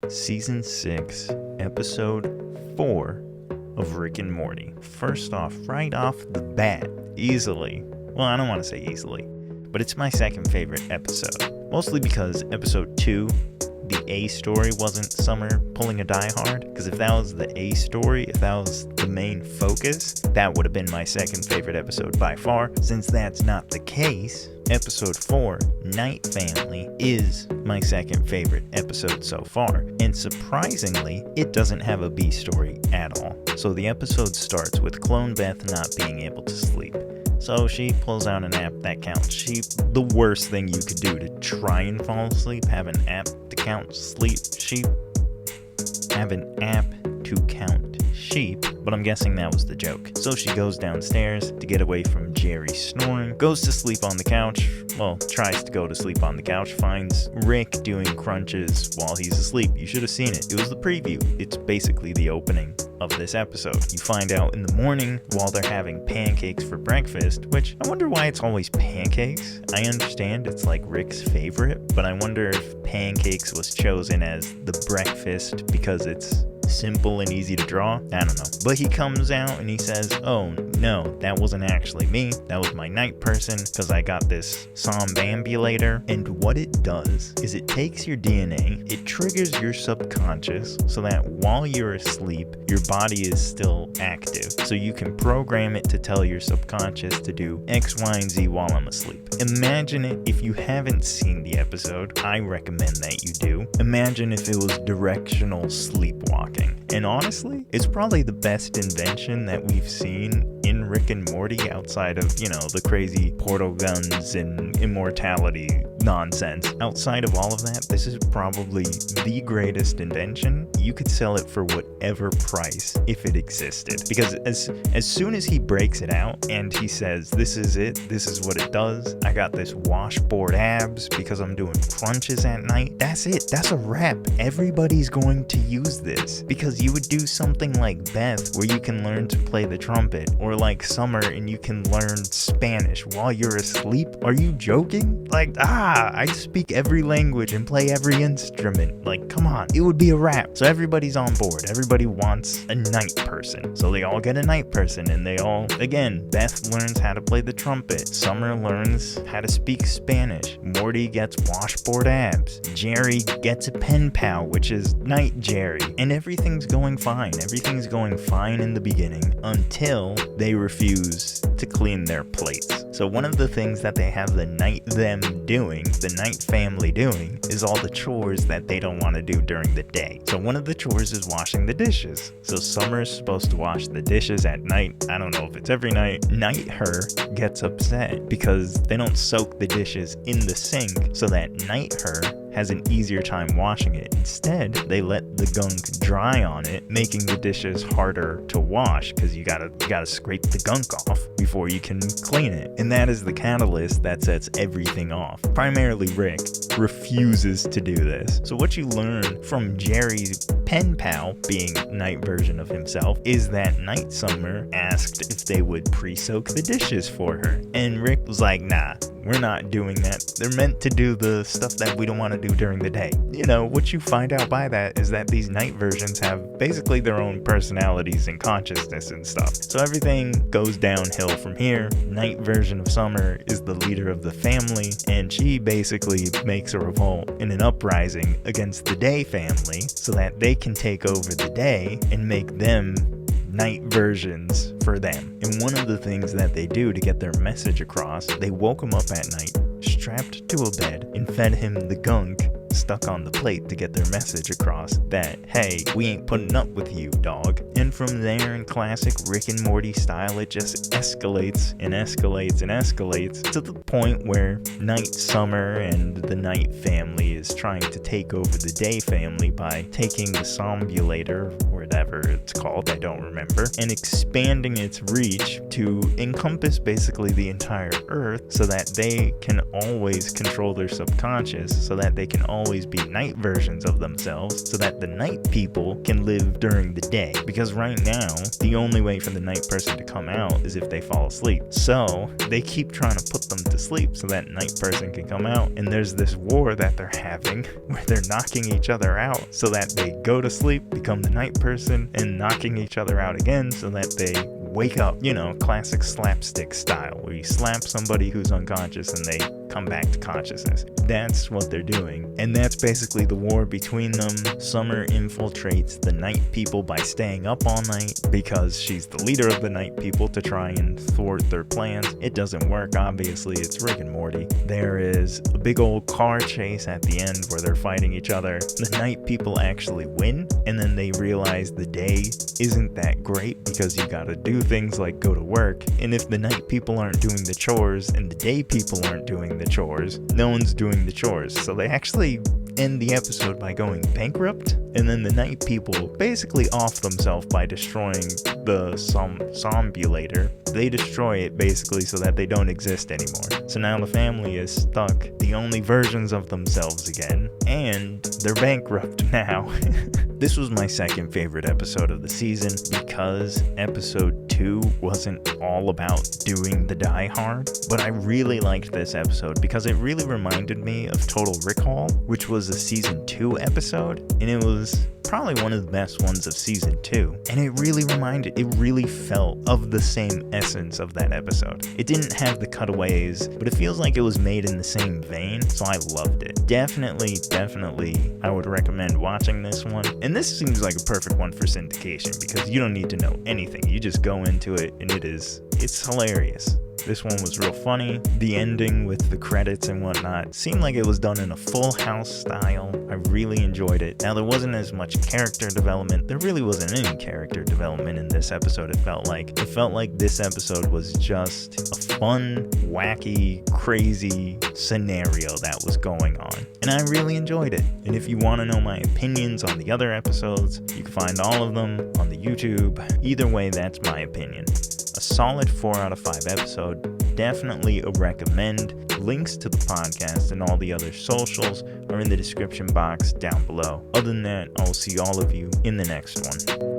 Season 6, Episode 4 of Rick and Morty. First off, right off the bat, easily, well, I don't want to say easily, but it's my second favorite episode. Mostly because Episode 2, the A story, wasn't Summer pulling a Die Hard, because if that was the A story, if that was the main focus, that would have been my second favorite episode by far. Since that's not the case, Episode 4, Night Family, is my second favorite episode so far, and surprisingly, it doesn't have a B story at all. So the episode starts with Clone Beth not being able to sleep. So she pulls out an app that counts sheep. The worst thing you could do to try and fall asleep, have an app to count sheep. Have an app to count sheep, but I'm guessing that was the joke. So she goes downstairs to get away from Jerry snoring, goes to sleep on the couch, well, tries to go to sleep on the couch, finds Rick doing crunches while he's asleep. You should have seen it. It was the preview. It's basically the opening of this episode. You find out in the morning while they're having pancakes for breakfast, which I wonder why it's always pancakes. I understand it's like Rick's favorite, but I wonder if pancakes was chosen as the breakfast because it's simple and easy to draw. I don't know. But he comes out and he says, oh no, that wasn't actually me. That was my night person because I got this somnambulator. And what it does is it takes your DNA, it triggers your subconscious so that while you're asleep, your body is still active. So you can program it to tell your subconscious to do X, Y, and Z while I'm asleep. Imagine it if you haven't seen the episode. I recommend that you do. Imagine if it was directional sleepwalking. And honestly, it's probably the best invention that we've seen in Rick and Morty outside of, the crazy portal guns and immortality nonsense. Outside of all of that, this is probably the greatest invention. You could sell it for whatever price if it existed. Because as soon as he breaks it out and he says, this is it, this is what it does, I got this washboard abs because I'm doing crunches at night, that's it. That's a wrap. Everybody's going to use this. Because you would do something like Beth where you can learn to play the trumpet, or like Summer and you can learn Spanish while you're asleep. Are you joking? I speak every language and play every instrument. Come on, it would be a wrap. So everybody's on board. Everybody wants a night person. So they all get a night person, and they all, again, Beth learns how to play the trumpet. Summer learns how to speak Spanish. Morty gets washboard abs. Jerry gets a pen pal, which is Night Jerry. And everything's going fine. Everything's going fine in the beginning until they refuse to clean their plates. So one of the things that they have the night family doing, is all the chores that they don't want to do during the day. So one of the chores is washing the dishes. So Summer's supposed to wash the dishes at night. I don't know if it's every night. Night Her gets upset because they don't soak the dishes in the sink so that Night Her has an easier time washing it. Instead, they let the gunk dry on it, making the dishes harder to wash because you gotta scrape the gunk off before you can clean it. And that is the catalyst that sets everything off. Primarily Rick refuses to do this. So what you learn from Jerry's pen pal, being night version of himself, is that Night Summer asked if they would pre-soak the dishes for her. And Rick was like, nah, we're not doing that. They're meant to do the stuff that we don't want to do during the day. What you find out by that is that these night versions have basically their own personalities and consciousness and stuff. So everything goes downhill from here. Night version of Summer is the leader of the family, and she basically makes a revolt in an uprising against the day family so that they can take over the day and make them night versions for them. And one of the things that they do to get their message across, they woke him up at night, strapped to a bed, and fed him the gunk stuck on the plate to get their message across that, hey, we ain't putting up with you, dog. And from there, in classic Rick and Morty style, it just escalates and escalates and escalates to the point where Night Summer and the Night family is trying to take over the Day family by taking the Sombulator, or whatever it's called, I don't remember, and expanding its reach to encompass basically the entire Earth so that they can always control their subconscious, so that they can always always be night versions of themselves so that the night people can live during the day. Because right now, the only way for the night person to come out is if they fall asleep. So they keep trying to put them to sleep so that night person can come out. And there's this war that they're having where they're knocking each other out so that they go to sleep, become the night person, and knocking each other out again so that they wake up. You know, classic slapstick style, where you slap somebody who's unconscious and they come back to consciousness. That's what they're doing. And that's basically the war between them. Summer infiltrates the night people by staying up all night because she's the leader of the night people to try and thwart their plans. It doesn't work, obviously. It's Rick and Morty. There is a big old car chase at the end where they're fighting each other. The night people actually win, and then they realize the day isn't that great because you gotta do things like go to work. And if the night people aren't doing the chores and the day people aren't doing the chores, no one's doing the chores. So they actually end the episode by going bankrupt, and then the night people basically off themselves by destroying the zombulator. They destroy it basically so that they don't exist anymore. So now the family is stuck, the only versions of themselves again, and they're bankrupt now. This was my second favorite episode of the season because episode 2 wasn't all about doing the Die Hard, but I really liked this episode because it really reminded me of Total Recall, which was a season 2 episode, and it was probably one of the best ones of season 2, and it really felt of the same essence of that episode. It didn't have the cutaways, but it feels like it was made in the same vein, so I loved it. Definitely, I would recommend watching this one, and this seems like a perfect one for syndication because you don't need to know anything. You just go into it, and it's hilarious. This one was real funny. The ending with the credits and whatnot seemed like it was done in a Full House style. I really enjoyed it. Now, there wasn't as much character development. There really wasn't any character development in this episode, it felt like. It felt like this episode was just a fun, wacky, crazy scenario that was going on. And I really enjoyed it. And if you want to know my opinions on the other episodes, you can find all of them on the YouTube. Either way, that's my opinion. A solid 4 out of 5 episode. Definitely a recommend. Links to the podcast and all the other socials are in the description box down below. Other than that, I will see all of you in the next one.